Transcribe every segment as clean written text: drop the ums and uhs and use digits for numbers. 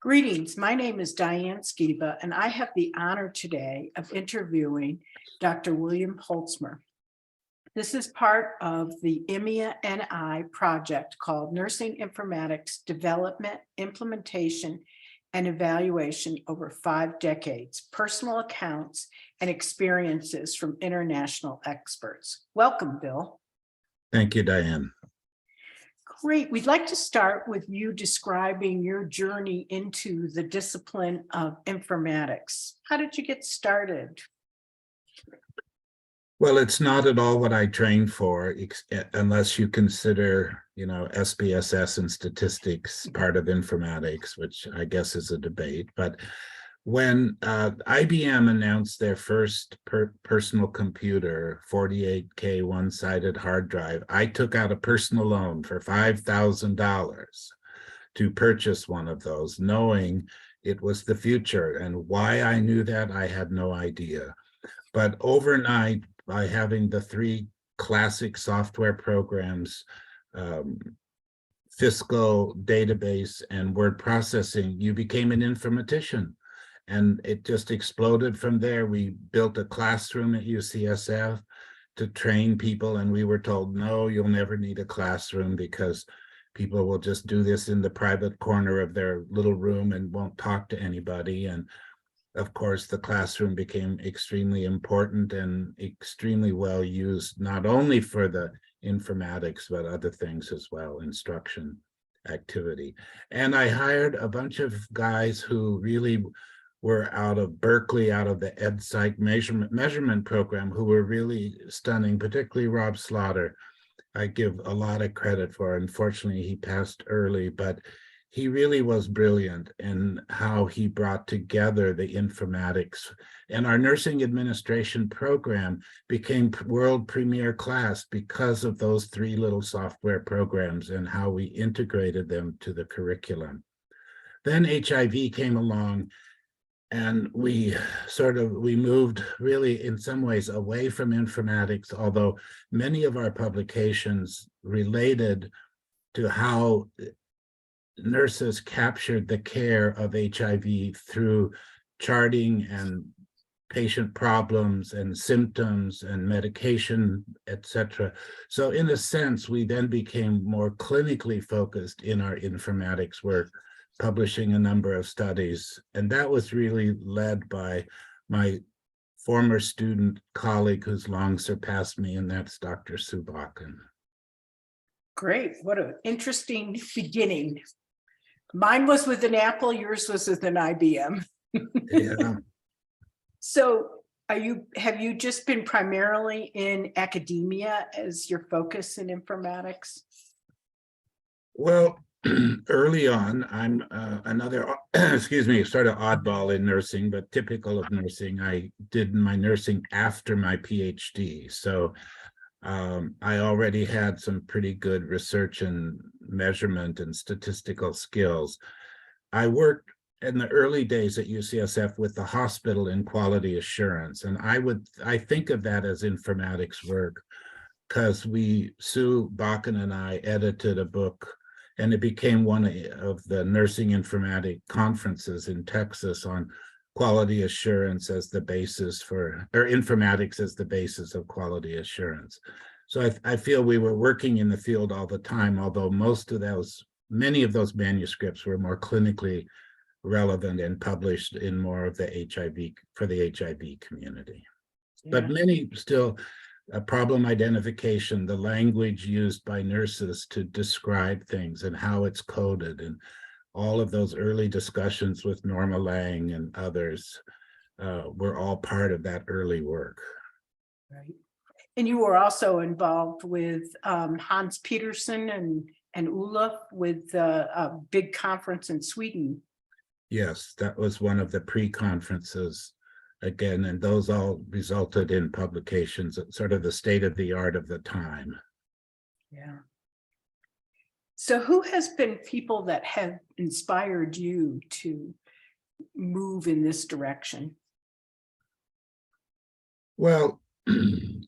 Greetings, my name is Diane Skiba, and I have the honor today of interviewing Dr. William Holzemer. This is part of the IMIA-NI project called Nursing Informatics Development, Implementation, and Evaluation over 5 decades, personal accounts and experiences from international experts. Welcome, Bill. Thank you, Diane. Great. We'd like to start with you describing your journey into the discipline of informatics. How did you get started? Well, it's not at all what I trained for, unless you consider, SPSS and statistics part of informatics, which I guess is a debate. But when IBM announced their first personal computer, 48K one-sided hard drive, I took out a personal loan for $5,000 to purchase one of those, knowing it was the future. And why I knew that, I had no idea. But overnight, by having the 3 classic software programs, fiscal, database, and word processing, you became an informatician. And it just exploded from there. We built a classroom at UCSF to train people, and we were told, no, you'll never need a classroom because people will just do this in the private corner of their little room and won't talk to anybody. And of course, the classroom became extremely important and extremely well used, not only for the informatics, but other things as well, instruction, activity. And I hired a bunch of guys who really were out of Berkeley, out of the EdPsych measurement program, who were really stunning, particularly Rob Slaughter. I give a lot of credit for. Unfortunately, he passed early, but he really was brilliant in how he brought together the informatics. And our nursing administration program became world premier class because of those 3 little software programs and how we integrated them to the curriculum. Then HIV came along, and we moved really in some ways away from informatics, although many of our publications related to how nurses captured the care of HIV through charting and patient problems and symptoms and medication, etc. So in a sense, we then became more clinically focused in our informatics work, publishing a number of studies. And that was really led by my former student colleague who's long surpassed me, and that's Dr. Subakken. Great. What an interesting beginning. Mine was with an Apple, yours was with an IBM. Yeah. So have you just been primarily in academia as your focus in informatics? Well, early on, I'm another, sort of oddball in nursing, but typical of nursing. I did my nursing after my PhD. So I already had some pretty good research and measurement and statistical skills. I worked in the early days at UCSF with the hospital in quality assurance. And I think of that as informatics work because Sue Bakken and I edited a book, and it became one of the nursing informatic conferences in Texas on quality assurance as the basis for, or informatics as the basis of quality assurance. So I feel we were working in the field all the time, although many of those manuscripts were more clinically relevant and published in more of the HIV community. Yeah. But many still, problem identification, the language used by nurses to describe things and how it's coded, and all of those early discussions with Norma Lang and others were all part of that early work. Right. And you were also involved with Hans Peterson and Ulla with a big conference in Sweden. Yes, that was one of the pre-conferences again, and those all resulted in publications, sort of the state of the art of the time. Yeah. So who has been people that have inspired you to move in this direction? Well,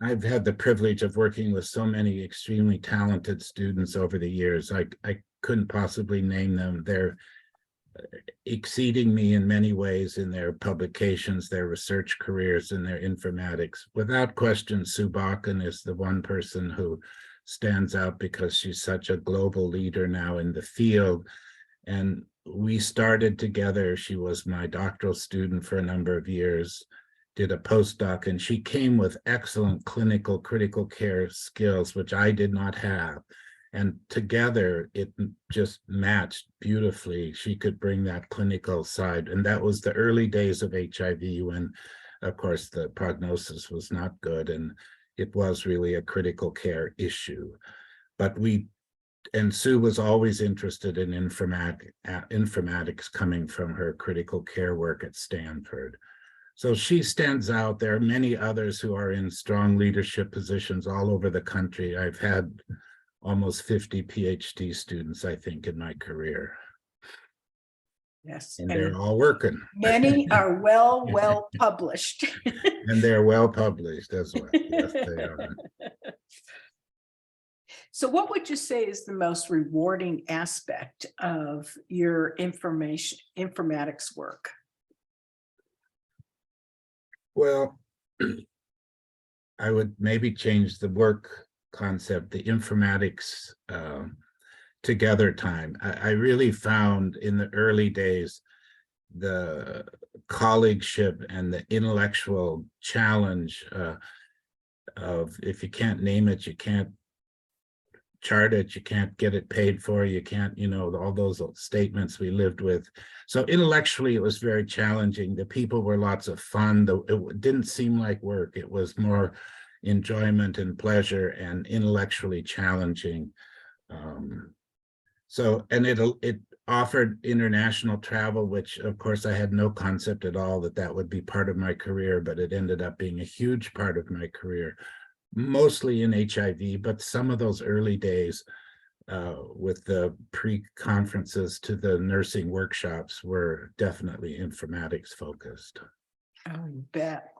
I've had the privilege of working with so many extremely talented students over the years. I couldn't possibly name them. They're exceeding me in many ways in their publications, their research careers, and their informatics. Without question, Sue Bakken is the one person who stands out because she's such a global leader now in the field. And we started together. She was my doctoral student for a number of years, did a postdoc, and she came with excellent clinical critical care skills, which I did not have. And together, it just matched beautifully. She could bring that clinical side. And that was the early days of HIV when, of course, the prognosis was not good. And it was really a critical care issue. But and Sue was always interested in informatics coming from her critical care work at Stanford. So she stands out. There are many others who are in strong leadership positions all over the country. I've had almost 50 PhD students, I think, in my career. Yes. And they're all working. Many are well published. And they're well published as well. Yes, they are. So what would you say is the most rewarding aspect of your informatics work? Well, I would maybe change the work concept, the informatics together time. I really found in the early days the colleagueship and the intellectual challenge of if you can't name it, you can't chart it, you can't get it paid for, you can't, all those statements we lived with. So intellectually, it was very challenging. The people were lots of fun. It didn't seem like work. It was more enjoyment and pleasure and intellectually challenging. And it offered international travel, which of course I had no concept at all that would be part of my career, but it ended up being a huge part of my career, mostly in HIV, but some of those early days with the pre-conferences to the nursing workshops were definitely informatics focused. Oh, you bet.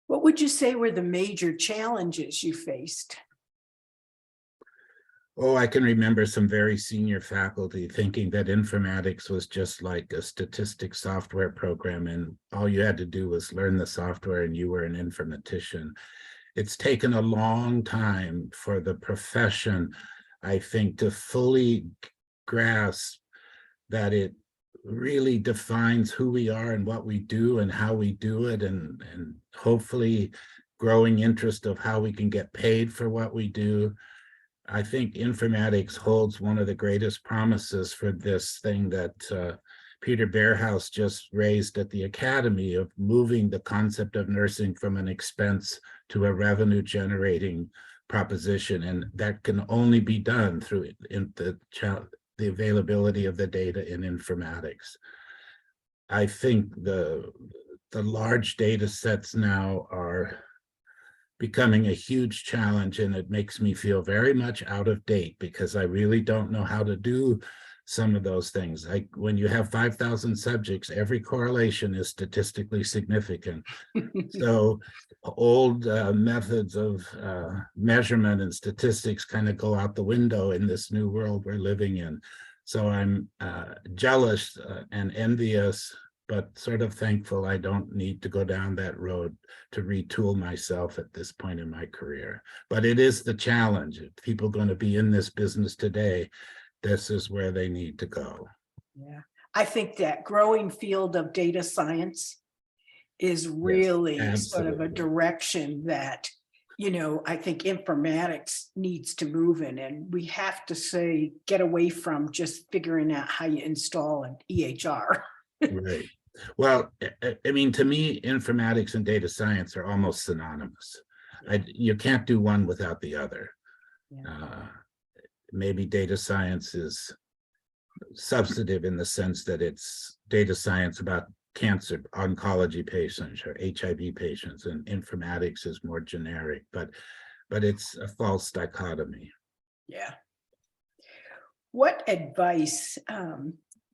What would you say were the major challenges you faced? Oh, I can remember some very senior faculty thinking that informatics was just like a statistics software program, and all you had to do was learn the software and you were an informatician. It's taken a long time for the profession, I think, to fully grasp that it really defines who we are and what we do and how we do it, and hopefully growing interest of how we can get paid for what we do. I think informatics holds one of the greatest promises for this thing that Peter Bearhouse just raised at the Academy, of moving the concept of nursing from an expense to a revenue generating proposition. And that can only be done through the availability of the data in informatics. I think the large data sets now are becoming a huge challenge, and it makes me feel very much out of date because I really don't know how to do some of those things. Like when you have 5,000 subjects, every correlation is statistically significant. So old methods of measurement and statistics kind of go out the window in this new world we're living in. So I'm jealous and envious, but sort of thankful I don't need to go down that road to retool myself at this point in my career. But it is the challenge. If people are going to be in this business today, this is where they need to go. Yeah, I think that growing field of data science is really sort of a direction that, I think informatics needs to move in, and we have to get away from just figuring out how you install an EHR. Right. Well, I mean, to me, informatics and data science are almost synonymous. You can't do one without the other. Yeah. Maybe data science is substantive in the sense that it's data science about cancer, oncology patients or HIV patients, and informatics is more generic, but it's a false dichotomy. Yeah. What advice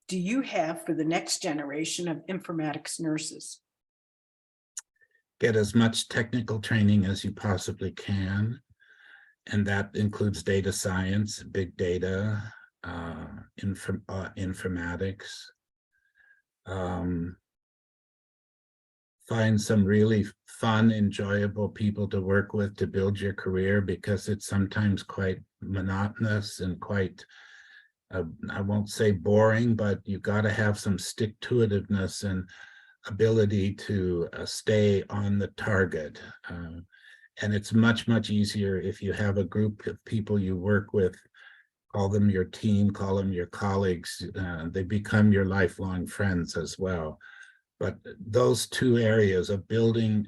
do you have for the next generation of informatics nurses? Get as much technical training as you possibly can. And that includes data science, big data, informatics. Find some really fun, enjoyable people to work with to build your career, because it's sometimes quite monotonous and quite, I won't say boring, but you got to have some stick-to-itiveness and ability to stay on the target. And it's much, much easier if you have a group of people you work with. Call them your team, call them your colleagues. They become your lifelong friends as well. But those two areas of building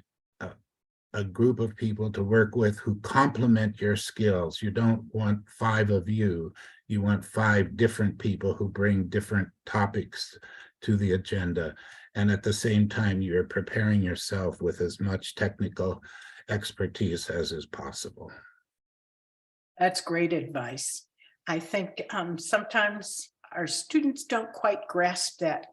a group of people to work with who complement your skills. You don't want 5 of you. You want 5 different people who bring different topics to the agenda. And at the same time, you're preparing yourself with as much technical expertise as is possible. That's great advice. I think sometimes our students don't quite grasp that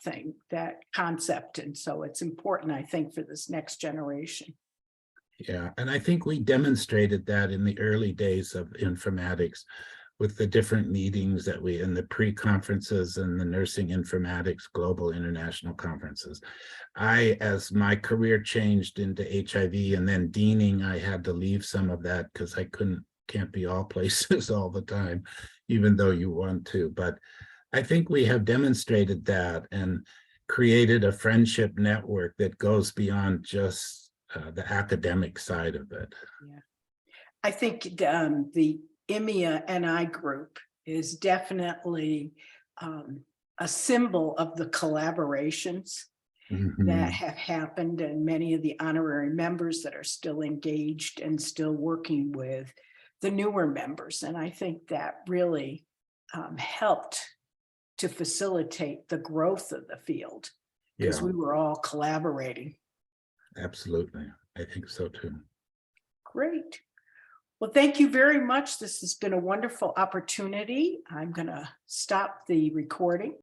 concept. And so it's important, I think, for this next generation. Yeah, and I think we demonstrated that in the early days of informatics with the different meetings that we, in the pre-conferences and the nursing informatics global international conferences. As my career changed into HIV and then deaning, I had to leave some of that because I can't be all places all the time, even though you want to. But I think we have demonstrated that and created a friendship network that goes beyond just the academic side of it. Yeah, I think the IMIA-NI group is definitely a symbol of the collaborations that have happened, and many of the honorary members that are still engaged and still working with the newer members. And I think that really helped to facilitate the growth of the field, because we were all collaborating. Absolutely. I think so too. Great. Well, thank you very much. This has been a wonderful opportunity. I'm going to stop the recording.